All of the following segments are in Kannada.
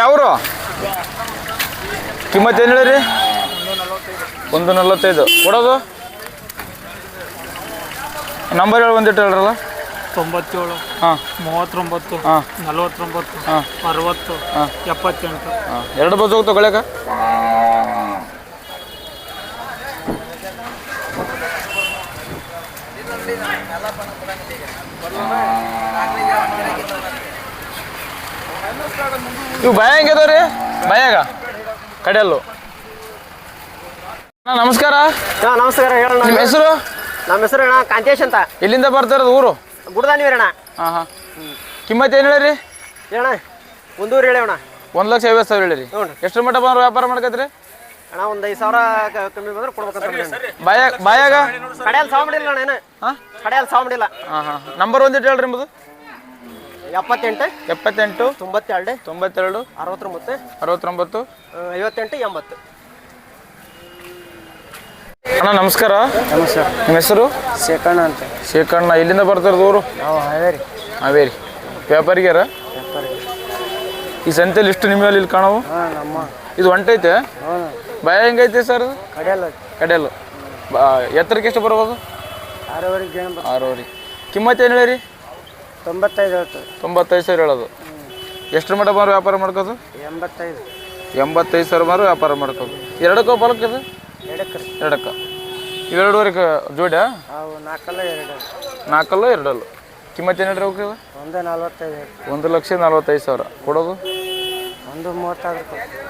ಯಾವರು ಕಿಮ್ಮತ್ತು ಏನು ಹೇಳಿರಿ 145 ಕೊಡೋದು ನಂಬರ್ ಹೇಳಿ ಒಂದಿಟ್ಟು ಹೇಳ್ರಲ್ಲ 97 ಹಾಂ 39 ಹಾಂ 49 ಹಾಂ 60 78 ಹಾಂ 2 ಬಸ್ ಹೋಗ್ತಾವ ಗಳಕ ಇವು ಭಯ ಹೆಂಗೆ ಅದಾವ ರೀ ಭಯಾಗ ಕಡೆಯಲ್ಲು ಅಣ್ಣ ನಮಸ್ಕಾರ. ಹಾಂ ನಮಸ್ಕಾರ ಹೇಳೋಣ. ನಿಮ್ಮ ಹೆಸರು? ನಮ್ಮ ಹೆಸರು ಅಣ್ಣ ಕಾಂತೇಶ್ ಅಂತ. ಎಲ್ಲಿಂದ ಬರ್ತಾ ಇರೋದು ಊರು? ಗುಡ್ದಾನಿವರಣ್ಣ. ಹಾಂ ಹಾಂ ಕಿಮ್ಮತ್ತು ಏನು ಹೇಳಿರಿ? ಹೇಳಣ್ಣ ಒಂದೂರು ಹೇಳೋಣ. 1,50,000 ಹೇಳಿರಿ. ಎಷ್ಟರ ಮಟ್ಟ ಬಂದ್ರೆ ವ್ಯಾಪಾರ ಮಾಡ್ಕತ್ರಿ ಅಣ್ಣ? ಒಂದು 5,000 ಕಮ್ಮಿ ಬಂದ್ರೆ ಕೊಡ್ಬೇಕಂತ. ಬಾಯಾಗ ಕಡೆಯಲ್ಲಿ ಸಾವು ಮಾಡಿಲ್ಲ ಅಣ್ಣ ಏನು? ಹಾಂ ಕಡೆಯಲ್ಲಿ ಸಾವು ಮಾಡಿಲ್ಲ. ಹಾಂ ಹಾಂ ನಂಬರ್ ಒಂದಿಟ್ಟು ಹೇಳ್ರಿ ನಿಮ್ಮದು? 78 92 92 69 69 69 58 80. ಅಣ್ಣ ನಮಸ್ಕಾರ. ನಮಸ್ಕಾರ. ನಿಮ್ಮ ಹೆಸರು? ಶೇಖಣ್ಣ ಅಂತ. ಶೇಖಣ್ಣ. ಇಲ್ಲಿಂದ ಬರ್ತಾ ಇರೋದು ಊರು? ನಾವು ಹಾವೇರಿ. ಹಾವೇರಿ. ವ್ಯಾಪಾರಿಗ್ಯಾರ? ಈ ಸಂತೆಯಲ್ಲಿ ಇಷ್ಟು ನಿಮ್ಮಲ್ಲಿ ಇಲ್ಲಿ ಕಾಣವು? ಹಾಂ ನಮ್ಮ ಇದು ಹೊಂಟೈತೆ? ಹಾಂ. ಭಯ ಹೆಂಗೈತೆ ಸರ್? ಕಡೆಯಲ್ಲ. ಕಡೆಯಲ್ಲು. ಎತ್ತರಕ್ಕೆ ಎಷ್ಟು ಬರ್ಬೋದು? 6ವರೆಗೆ. 6ವರೆ. ಕಿಮ್ಮತ್ತು ಏನು ಹೇಳಿರಿ? 95 ಹೇಳ್ತದೆ. 95,000 ಹೇಳೋದು. ಎಷ್ಟರ ಮಟ್ಟ ಬಂದ್ರೆ ವ್ಯಾಪಾರ ಮಾಡ್ಕೋದು? 85. 85,000 ಬಂದ್ರೆ ವ್ಯಾಪಾರ ಮಾಡ್ಕೋದು. ಎರಡಕ್ಕೋ ಬಲಕ್ಕೆ ಇದು? ಎರಡಕ್ಕ. ಇವೆರಡುವರೆಗೆ ಜೋಡ್ಯಾ? ಅವು 4 2. 4 2. ಕಿಮ್ಮತ್ತು ಏನು ಹೇಳ್ರಿ ಅವಕ್ಕೆ? 145. 1,45,000 ಕೊಡೋದು? 130.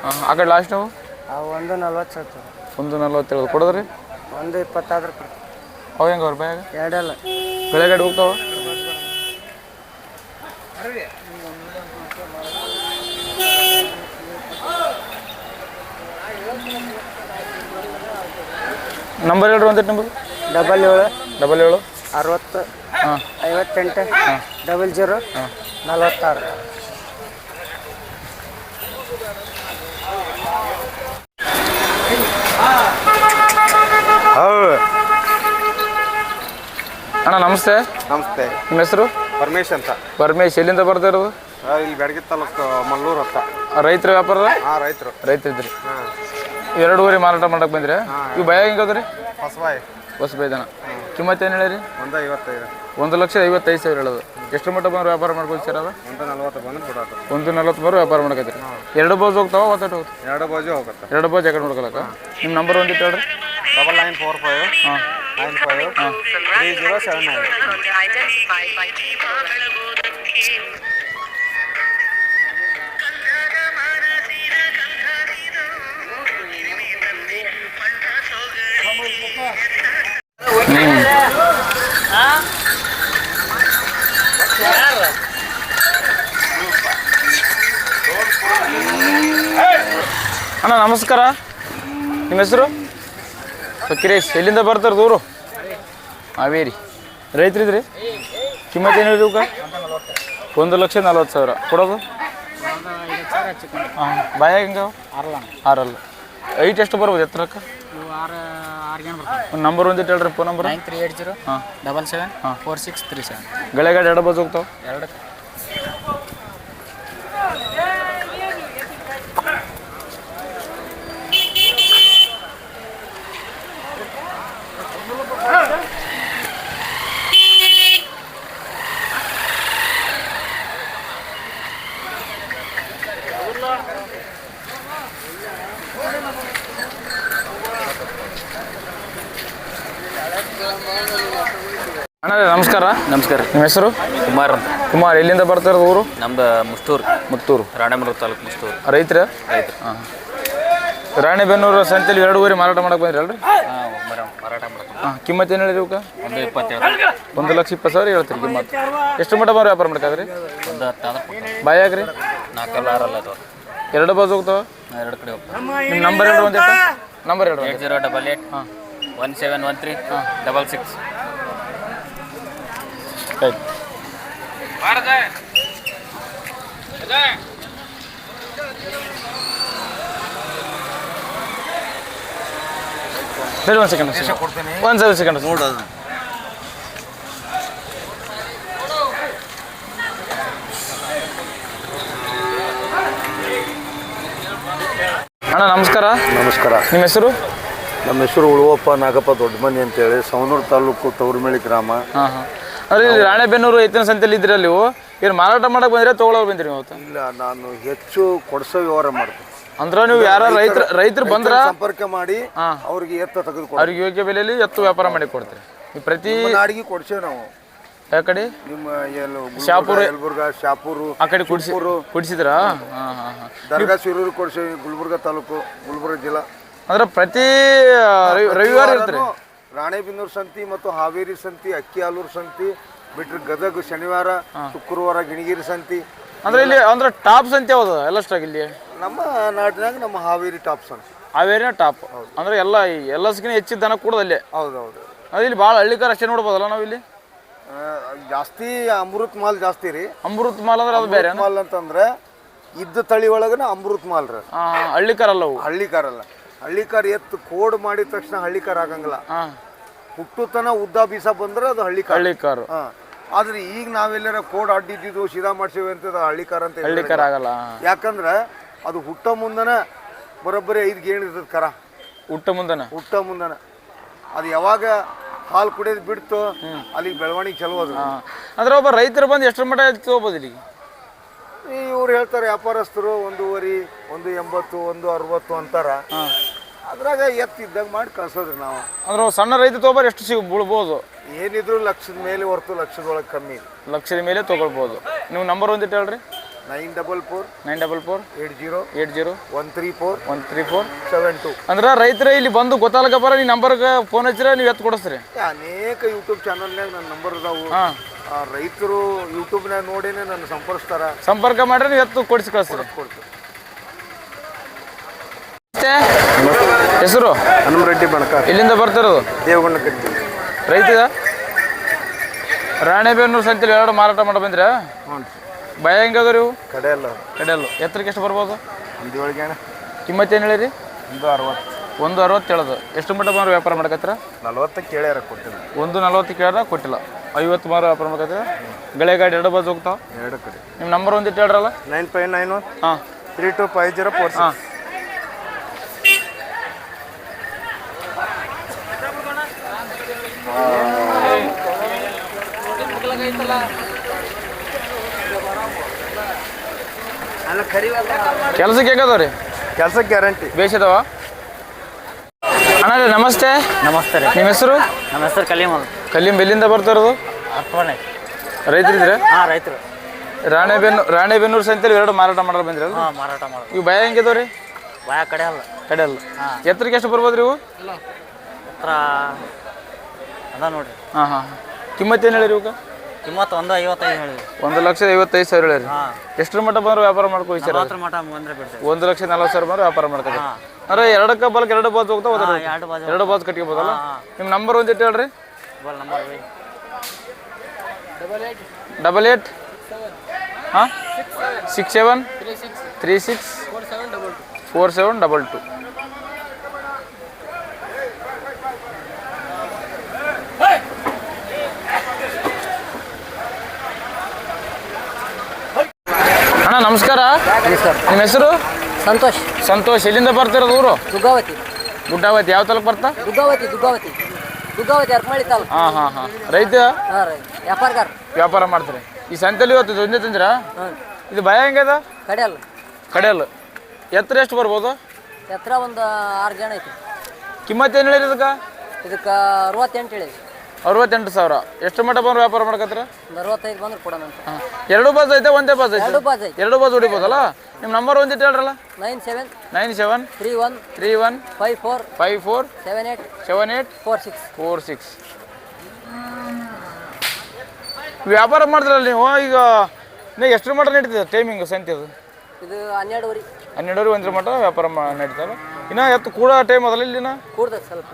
ಹಾಂ ಆ ಕಡೆ ಲಾಸ್ಟ್ ನಾವು? ಅವು 140 ಹೇಳ್ತದೆ. 140 ಕೊಡೋದ್ರಿ? 120. ಅವು ಹೆಂಗೆ ಅವ್ರ ಬ್ಯಾಗ? ಎರಡಲ್ಲ. ಬೆಳೆಗಾಡಿ ಹೋಗ್ತಾವ? ನಂಬರ್ ಹೇಳ್ರಿ ಒಂದಿಟ್ಟು ನಿಮ್ಮದು? 77 77 60 ಹಾಂ 58 00 46. ಅಣ್ಣ ನಮಸ್ತೆ. ನಮಸ್ತೆ. ನಿಮ್ಮ ಹೆಸರು? ಪರಮೇಶ್ ಅಂತ. ಪರಮೇಶ್. ಎಲ್ಲಿಂದ ಬರ್ತಾ ಇರೋದು? ಇಲ್ಲಿ ಬೆಳಗ್ಗೆ ತಾಲೂಕು ಮಲ್ಲೂರು ಅಂತ. ರೈತರ ವ್ಯಾಪಾರದ? ಹಾಂ ರೈತರು. ರೈತರಿದ್ರಿ. ಹಾಂ. 2 ಮಾರಾಟ ಮಾಡಕ್ಕೆ ಬಂದ್ರೆ ಇವು ಭಯ ಹೆಂಗದ್ರಿ? ಹೊಸಬಾಯಿ. ಹೊಸಬಾಯಿ ದನ. ಕಿಮ್ಮತ್ತು ಏನು ಹೇಳಿರಿ? 155. 1,55,000 ಹೇಳೋದು. ಎಷ್ಟು ಮಟ್ಟ ಬಂದ್ರೆ ವ್ಯಾಪಾರ ಮಾಡ್ಕೊಳ್ತೀರ? ಅದು 140 ಬಂದ್ರೆ ಬಿಡೋದು. 140 ಬಂದ್ರೆ ವ್ಯಾಪಾರ ಮಾಡ್ಕೈತ್ರಿ. 2 ಬೋಜ್ ಹೋಗ್ತಾವ? ಒತ್ತಟ್ಟು ಹೋಗ್ತಾವ? 2 ಬಾಜು ಹೋಗುತ್ತೆ. 2 ಬೋಜ್ ಯಾಕಡೆ ನೋಡ್ಕೊಳಕ? ನಿಮ್ಮ ನಂಬರ್ ಒಂದಿಟ್ಟು ಹೇಳ್ರಿ. 9945 ಹಾಂ 95 3079. ಅಣ್ಣ ನಮಸ್ಕಾರ. ನಿಮ್ಮ ಹೆಸರು? ಫಕೀರೇಶ್. ಎಲ್ಲಿಂದ ಬರ್ತಾರೆ ಊರು? ಹಾವೇರಿ. ರೈತರಿದ್ರಿ? ಕಿಮ್ಮತ್ತು ಏನು ಹೇಳಿರಿ ಇವಕ್ಕೆ? 1,40,000 ಕೊಡೋದು? ಹಾಂ ಬಾಯಾಗ ಹೆಂಗೆ? 6 ಐಟ್ ಎಷ್ಟು ಬರ್ಬೋದು ಎತ್ತರಕ್ಕೆ? ಒಂದು ನಂಬರ್ ಒಂದಿಟ್ಟು ಹೇಳ್ರಿ. Phone number? 9380 ಹಾಂ 77 4637. ಗೆಳೆಗಾಡಿ 2 ಬಸ್ ಹೋಗ್ತಾವೆ? 2. ಅಣ್ಣ ನಮಸ್ಕಾರ. ನಮಸ್ಕಾರ. ನಿಮ್ಮ ಹೆಸರು? ಕುಮಾರ್ ಅಂತ. ಕುಮಾರ್. ಎಲ್ಲಿಂದ ಬರ್ತಾ ಇರೋದು ಊರು? ನಮ್ದು ಮುತ್ತೂರು ರಾಣೆಬೆನ್ನೂರು ತಾಲೂಕು ಮುಸ್ತೂರು. ರೈತರ? ರೈತರು. ಹಾಂ. ರಾಣೆಬೆನ್ನೂರು ಸಂತೆಯಲ್ಲಿ 2 ಮಾರಾಟ ಮಾಡಕ್ಕೆ ಬಂದ್ರಲ್ರಿ? ಹಾಂ ಮಾರಾಟ ಮಾಡ್ತೀವಿ. ಹಾಂ ಕಿಮ್ಮತ್ತು ಏನು ಹೇಳಿರಿ ಇವಕ್ಕೆ? 120. 1,20,000 ಹೇಳ್ತೀರಿ ಕಿಮ್ಮತ್ತು. ಎಷ್ಟು ಮಟ್ಟ ಬಂದ್ರೆ ವ್ಯಾಪಾರ ಮಾಡ್ಕಾದ್ರಿ? 1 10 ಆದ್ರೆ ಬಾಯಾಗ್ರಿ? 4 6 ಅದು. 2 ಬಸ್ ಹೋಗ್ತಾವ? 2 ಕಡೆ ಹೋಗ್ತಾರೆ. ನಿಮ್ಮ ನಂಬರ್ ಹೇಳ್ರಿ ಒಂದಿಟ್ಟು? ನಂಬರ್ ಹೇಳ್ರಿ. 8088 ಹಾಂ 1713 66. ಆಯ್ತು. ಸರಿ ಒಂದು ಸೆಕೆಂಡ್ ಒಂದು ಸೆಕೆಂಡ್ ನೋಡೋದು. ಅಣ್ಣ ನಮಸ್ಕಾರ. ನಮಸ್ಕಾರ. ನಿಮ್ಮ ಹೆಸರು? ನಮ್ಮ ಹೆಸರು ಉಳುವಪ್ಪ ನಾಗಪ್ಪ ದೊಡ್ಡಮನಿ ಅಂತೇಳಿ ಸವನೂರು ತಾಲೂಕು ತವರಮೇಳಿ ಗ್ರಾಮ. ಹಾಂ ಹಾಂ. ಅಂದರೆ ಇಲ್ಲಿ ರಾಣೆಬೆನ್ನೂರು ಎತ್ತಿನ ಸಂತೆಯಲ್ಲಿ ಇದ್ದೀರಾ ನೀವು? ಏನು ಮಾರಾಟ ಮಾಡಕ್ಕೆ ಬಂದರೆ ತೊಗೊಳೋರು ಬಂದಿರಿ ಇವತ್ತು? ಇಲ್ಲ, ನಾನು ಹೆಚ್ಚು ಕೊಡಿಸೋ ವ್ಯವಹಾರ ಮಾಡ್ತೀನಿ. ಅಂದ್ರೆ ನೀವು ಯಾರ ರೈತರು ಬಂದ್ರೆ ಸಂಪರ್ಕ ಮಾಡಿ ಅವ್ರಿಗೆ ಎತ್ತ ತೆಗೆದುಕೊಡ್ತೀವಿ. ಅವ್ರಿಗೆ ಯೋಗ್ಯ ಬೆಲೆಯಲ್ಲಿ ಎತ್ತು ವ್ಯಾಪಾರ ಮಾಡಿ ಕೊಡ್ತೀರಿ. ನೀವು ಪ್ರತಿ ನಾಡಿಗೆ ಕೊಡ್ಸೇವೆ ನಾವು. ಯಾವ ಕಡೆ? ನಿಮ್ಮ ಶಾಪುರ, ಯಲಬುರ್ಗಾ, ಶಾಪೂರು ಆ ಕಡೆ ಕುಡಿಸಿದ್ರಾ? ಹಾಂ ಹಾಂ ಹಾಂ. ದರ್ಗಾ ಶಿರೂರು ಕೊಡ್ಸೇವಿ, ಗುಲ್ಬರ್ಗ ತಾಲೂಕು, ಗುಲ್ಬರ್ಗ ಜಿಲ್ಲಾ. ಅಂದ್ರೆ ಪ್ರತಿ ರವಿವಾರ ಇರ್ತೀರಿ? ರಾಣೆಬೆನ್ನೂರು ಸಂತಿ ಮತ್ತು ಹಾವೇರಿ ಸಂತಿ, ಅಕ್ಕಿಹಾಲೂರು ಸಂತಿ ಬಿಟ್ರೆ ಗದಗ ಶನಿವಾರ, ಶುಕ್ರವಾರ ಗಿಣಿಗಿರಿ ಸಂತಿ. ಅಂದ್ರೆ ಇಲ್ಲಿ ಅಂದ್ರೆ ಟಾಪ್ ಸಂತೆ ಯಾವುದು ಎಲ್ಲಷ್ಟಾಗಿ ಇಲ್ಲಿ? ನಮ್ಮ ನಾಡಿನಾಗ ನಮ್ಮ ಹಾವೇರಿ ಟಾಪ್ ಸಂತಿ. ಹಾವೇರಿನ ಟಾಪ್ ಅಂದ್ರೆ ಎಲ್ಲಸ್ಕಿನ ಹೆಚ್ಚಿದ ದನ ಕೂಡದಲ್ಲಿ. ಹೌದೌದು. ಅದು ಇಲ್ಲಿ ಭಾಳ ಹಳ್ಳಿಕಾರ ಅಷ್ಟೇ ನೋಡ್ಬೋದಲ್ಲ ನಾವು ಇಲ್ಲಿ? ಜಾಸ್ತಿ ಅಮೃತ್ ಮಾಲ್ ಜಾಸ್ತಿ ರೀ. ಅಮೃತ್ ಮಾಲ್ ಅಂದ್ರೆ ಅದು ಬೇರೆ ಮಾಲ್ ಅಂತಂದ್ರೆ ಇದ್ದ ತಳಿ ಒಳಗನ ಅಮೃತ್ ಮಾಲ್ ರೀ. ಹಳ್ಳಿಕಾರ ಅಲ್ಲ ಅವು? ಹಳ್ಳಿಕಾರಲ್ಲ. ಹಳ್ಳಿಕಾರ ಎತ್ತು ಕೋಡ್ ಮಾಡಿದ ತಕ್ಷಣ ಹಳ್ಳಿಕಾರ ಆಗಂಗಿಲ್ಲ. ಹುಟ್ಟುತನ ಉದ್ದ ಬೀಸ ಬಂದ್ರೆ ಅದು ಹಳ್ಳಿಕಾರ. ಆದ್ರೆ ಈಗ ನಾವೆಲ್ಲರ ಕೋಡ್ ಅಡ್ಡಿದ್ದು ಸೀದಾ ಮಾಡ್ಸೇವೆ ಅಂತ ಹಳ್ಳಿಕಾರ ಅಂತ ಹಳ್ಳಿಕಾರ ಆಗಲ್ಲ. ಯಾಕಂದ್ರೆ ಅದು ಹುಟ್ಟ ಮುಂದನ ಬರೋಬ್ಬರಿ 5 ಗೇಣ್ ಇರ್ತದ ಕರ. ಹುಟ್ಟ ಮುಂದನ ಅದು ಯಾವಾಗ ಹಾಲು ಕುಡಿಯೋದು ಬಿಡ್ತು ಅಲ್ಲಿಗೆ ಬೆಳವಣಿಗೆ ಚಲೋ ಅದು. ಅಂದ್ರೆ ಒಬ್ಬ ರೈತರು ಬಂದು ಎಷ್ಟರ ಮಟ್ಟ ತಗೋಬೋದು ಇಲ್ಲಿಗೆ? ಇವ್ರು ಹೇಳ್ತಾರೆ ವ್ಯಾಪಾರಸ್ಥರು 1.50, 1.80, 1.60 ಅಂತಾರ. ಅದ್ರಾಗ ಎತ್ತಿದ್ದಾಗ ಮಾಡಿ ಕಳ್ಸೋದ್ರಿ ನಾವು. ಅಂದ್ರೆ ಸಣ್ಣ ರೈತ ತಗೋಬಾರ ಎಷ್ಟು ಬೀಳ್ಬೋದು? ಏನಿದ್ರು ಲಕ್ಷದ ಮೇಲೆ ಹೊರತು ಲಕ್ಷದೊಳಗೆ ಕಮ್ಮಿ. ಲಕ್ಷದ ಮೇಲೆ ತೊಗೊಳ್ಬೋದು. ನೀವು ನಂಬರ್ ಒಂದಿಟ್ಟು ಹೇಳ್ರಿ. 944 80 134 72. ಅಂದ್ರೆ ರೈತರ ಇಲ್ಲಿ ಬಂದು ಗೊತ್ತಾಗಲ್ಲಪ್ಪ ನೀವು ನಂಬರ್ಗೆ ಫೋನ್ ಹಚ್ಚಿರ ನೀವು ಎತ್ತು ಕೊಡಿಸ್ರಿ. ಅನೇಕ ಯೂಟ್ಯೂಬ್ ಚಾನಲ್ನಾಗ ನನ್ನ ನಂಬರ್ ಅದಾವು. ರೈತರು ಯೂಟ್ಯೂಬ್ನಾಗ ನೋಡೇನೆ ನನ್ನ ಸಂಪರ್ಕ ಮಾಡ್ರೆ ನೀವು ಎತ್ತು ಕೊಡಿಸಿ ಕಳಿಸ್ರಿ. ಹೆಸರು? ಹನುಮರೆಡ್ಡಿ ಬಣಕ. ಎಲ್ಲಿಂದ ಬರ್ತಿರೋದು? ದೇವಗೊಂಡ ಕಟ್ಟಿ. ರೈತದ ರಾಣೆಬೆನ್ನೂರು ಸಂತೆಲಿ ಎರಡು ಮಾರಾಟ ಮಾಡಿ ಬಂದ್ರೆ? ಭಯ ಹೆಂಗದ್ರಿ ಇವು? ಕಡೆಯಲ್ಲ. ಎತ್ತರಕ್ಕೆ ಎಷ್ಟು ಬರ್ಬೋದು? ಕಿಮ್ಮತ್ತೇನು ಹೇಳಿರಿ? 160 ಹೇಳೋದು. ಎಷ್ಟು ಮಟ್ಟ ಮಾರು ವ್ಯಾಪಾರ ಮಾಡಕತ್ತೀರ? 40 ಕೇಳ್ಯಾರ ಕೊಟ್ಟಿಲ್ಲ. 140 ಕೇಳ್ಯಾರ ಕೊಟ್ಟಿಲ್ಲ. 50 ಮಾರು ವ್ಯಾಪಾರ ಮಾಡಕತ್ತೀರ? ಗಳೆ ಗಾಡಿ ಎರಡು ಬಸ್ ಹೋಗ್ತಾವ? ಎರಡು ಕಡೆ. ನಿಮ್ಮ ನಂಬರ್ ಒಂದಿಟ್ಟು ಹೇಳ್ರಲ್ಲ. 9591 ಹಾಂ 325046. ಹಾಂ. ಕೆಲಸಕ್ಕೆ ಹೇಗದವ್ರಿ? ಕೆಲಸಕ್ಕೆ ಗ್ಯಾರಂಟಿ ಬೇಷದವ. ಅಣ್ಣ ನಮಸ್ತೆ. ನಮಸ್ತೆ ರೀ. ನಿಮ್ಮ ಹೆಸರು? ನಮ್ಮ ಹೆಸರು ಕಲೀಮ್. ಎಲ್ಲಿಂದ ಬರ್ತಿರೋದು? ರೈತರಿದ್ರೆ? ಹಾಂ, ರೈತರು. ರಾಣೆಬೆನ್ನೂರು ಸಂತೆಲಿ ಎರಡು ಮಾರಾಟ ಮಾಡೋರು ಬಂದ್ರಲ್ಲ? ಹಾಂ, ಮಾರಾಟ ಮಾಡೋದು. ಇವು ಭಯ ಹೆಂಗಿದವ್ರಿ? ಭಯ ಕಡೆಯಲ್ಲ. ಎತ್ತರಕ್ಕೆ ಎಷ್ಟು ಬರ್ಬೋದು ರೀ ಇವು? ಹತ್ರ ಅದ ನೋಡ್ರಿ. ಹಾಂ ಹಾಂ. ಕಿಮ್ಮತ್ತೇನು ಹೇಳಿರಿ ಇವಾಗ? ಕಿಮ್ಮತ್ತು 155 ಹೇಳಿದ್ವಿ. 1,55,000 ಹೇಳಿರಿ. ಎಷ್ಟರ ಮಟ್ಟ ಬಂದ್ರೆ ವ್ಯಾಪಾರ ಮಾಡ್ಕೊಳ್ತೀರ? 40 ಮಟ ಬಂದ್ರೆ ಬಿಡ್ತೀವಿ. 1,40,000 ಬಂದ್ರೆ ವ್ಯಾಪಾರ ಮಾಡ್ಕೊತೀವಿ. ಅಂದ್ರೆ ಎರಡಕ್ಕೆ ಬಲ್ಕ್ ಎರಡು ಬಾಜ್ ಹೋಗ್ತಾವ? ಎರಡು ಬಾಜ್ ಕಟ್ಕೋಬೋದಲ್ಲ? ನಿಮ್ಮ ನಂಬರ್ ಒಂದಿಟ್ಟು ಹೇಳ್ರಿ. ನಂಬರ್ 88 ಹಾಂ 67 36 4722. ಅಣ್ಣ ನಮಸ್ಕಾರ. ನಿಮ್ಮ ಹೆಸರು? ಸಂತೋಷ್. ಎಲ್ಲಿಂದ ಬರ್ತಿರೋದು ಊರು? ಗುಡ್ಡಾವತಿ. ಯಾವ ತಾಲೂಕು ಬರ್ತಾ? ದುಗ್ಗಾವತಿ ಅರ್ಕಮಳ್ಳಿ ತಾಲೂಕು. ಹಾಂ. ರೈತ ವ್ಯಾಪಾರ ಮಾಡ್ತಾರೆ ಈ ಸಂತೆಲಿ? ಇವತ್ತು ಒಂದೇ ತಂದಿರಾ? ಇದು ಭಯ ಹೆಂಗದ? ಕಡೆಯಲ್ಲ. ಎತ್ತರ ಎಷ್ಟು ಬರ್ಬೋದು? ಎತ್ತರ ಒಂದು 6 ಜನ ಐತಿ. ಕಿಮ್ಮತ್ತೇನು ಹೇಳಿರಿ ಇದಕ್ಕೆ? 68 ಹೇಳಿರಿ. 68,000. ಎಷ್ಟು ಮಟ್ಟ ಬಂದ್ರೆ ವ್ಯಾಪಾರ ಮಾಡ್ಕತ್ತೀರ? 65 ಬಂದ್ರೆ ಕೊಡೋಣ ಅಂತ. ಎರಡು ಬಾಜ್ ಐತೆ ಒಂದೇ ಬಾಜ್ ಐತೆ? ಎರಡು ಬಾಜ್ ಹೊಡಿಬೋದಲ್ಲ? ನಿಮ್ಮ ನಂಬರ್ ಒಂದಿಟ್ಟು ಹೇಳ್ರಲ್ಲ. 97 31 54 78 46. ವ್ಯಾಪಾರ ಮಾಡಿದ್ರಲ್ಲ ನೀವು ಈಗ ಎಷ್ಟರ ಮಟ್ಟ ನಡೀತದೆ ಟೈಮಿಂಗ್ ಸಂತೆದು? ಇದು 12 1 ಮಟ್ಟ ವ್ಯಾಪಾರ ನಡೀತಾರೆ. ಇನ್ನು ಎತ್ತು ಕೂಡ ಟೈಮ್ ಅದಲ್ಲ ಇಲ್ಲಿನ? ಕೂಡ್ತದೆ ಸ್ವಲ್ಪ.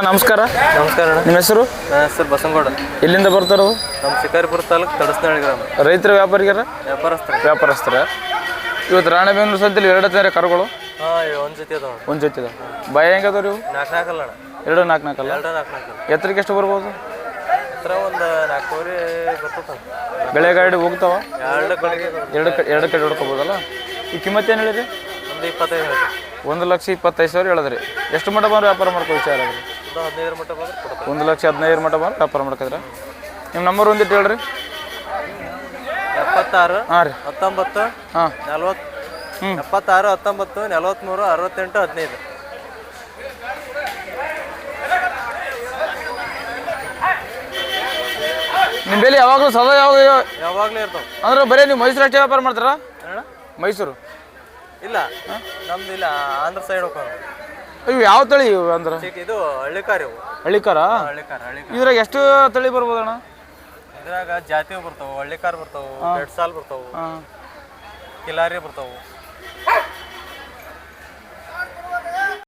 ನಮಸ್ಕಾರ. ನಿಮ್ಮ ಹೆಸರು? ನನ್ನ ಹೆಸರು ಬಸನಗೌಡ. ಎಲ್ಲಿಂದ ಬರ್ತಾರೋ? ನಮ್ಮ ಶಿಕಾರಿಪುರ ತಾಲೂಕು ತಡಸ್ನಹಳ್ಳಿ ಗ್ರಾಮ. ರೈತರ ವ್ಯಾಪಾರಿಗಾರ? ವ್ಯಾಪಾರಸ್ಥರ. ಇವತ್ತು ರಾಣೆಬೆನ್ನೂರು ಸಂತೆಲಿ ಎರಡು ತರ ಕರುಗಳು? ಒಂದು ಜೊತೆ ಅದಾವ. ಒಂದು ಜೊತೆ ಅದಾವ. ಭಯ ಹೆಂಗದವ್ರಿ ಇವು? 4 ಅಲ್ಲ. 2 4 ಅಲ್ಲ? ಎತ್ತರಕ್ಕೆ ಎಷ್ಟು ಬರ್ಬೋದು? ಹತ್ರ ಒಂದು 4 ಬರ್ತದೆ. ಬೆಳೆ ಗಾಡಿ ಹೋಗ್ತಾವ? ಎರಡು ಕಡೆ ಹೊಡ್ಕೋಬೋದಲ್ಲ? ಈ ಕಿಮ್ಮತ್ತು ಏನು ಹೇಳಿರಿ? ಒಂದು 25 ಹೇಳಿದೆ. 1,25,000 ಹೇಳಿದ್ರಿ. ಎಷ್ಟು ಮಟ್ಟ ಬಂದ್ರೆ ವ್ಯಾಪಾರ ಮಾಡ್ಕೋ ವಿಚಾರ ಅದ್ರಿ? ಒಂದು 15 ಮಟ್ಟ ಬಂದ್ರೆ ಕೊಡ್ತಾರೆ. 1,15,000 ಮಟ್ಟ ಬಂದ್ರೆ ವ್ಯಾಪಾರ ಮಾಡ್ಕೋದ್ರ. ನಿಮ್ಮ ನಂಬರ್ ಒಂದಿಟ್ಟು ಹೇಳ್ರಿ. 76 ಹಾಂ ರೀ. 19 ಹಾಂ 40 76 19 43 68 15. ನಿಮ್ಮ ಬೆಲೆ ಯಾವಾಗಲೂ ಸದಾ ಯಾವಾಗ ಯಾವಾಗಲೂ ಇರ್ತಾವೆ. ಅಂದ್ರೆ ಬರೀ ನೀವು ಮೈಸೂರು ಅಷ್ಟೇ ವ್ಯಾಪಾರ ಮಾಡ್ತಾರಾ? ಅಣ್ಣ ಮೈಸೂರು ಇಲ್ಲ, ನಮ್ದು ಇಲ್ಲ, ಆಂಧ್ರ ಸೈಡ್ ಹೋಗೋದು. ಇವು ಯಾವ ತಳಿ ಇವು ಅಂದ್ರೆ? ಇದು ಹಳ್ಳಿಕಾರ್ ಇವು. ಹಳ್ಳಿಕಾರ? ಹಳ್ಳಿಕಾರ್. ಇದ್ರಾಗ ಎಷ್ಟು ತಳಿ ಬರ್ಬೋದಣ್ಣ? ಇದ್ರಾಗ ಜಾತಿ ಬರ್ತಾವೆ, ಹಳ್ಳಿಕಾರ್ ಬರ್ತಾವೆ, ಬೆಡ್ಸಾಲ್ ಬರ್ತಾವೆ, ಹಾಂ ಕಿಲಾರಿ ಬರ್ತಾವೆ.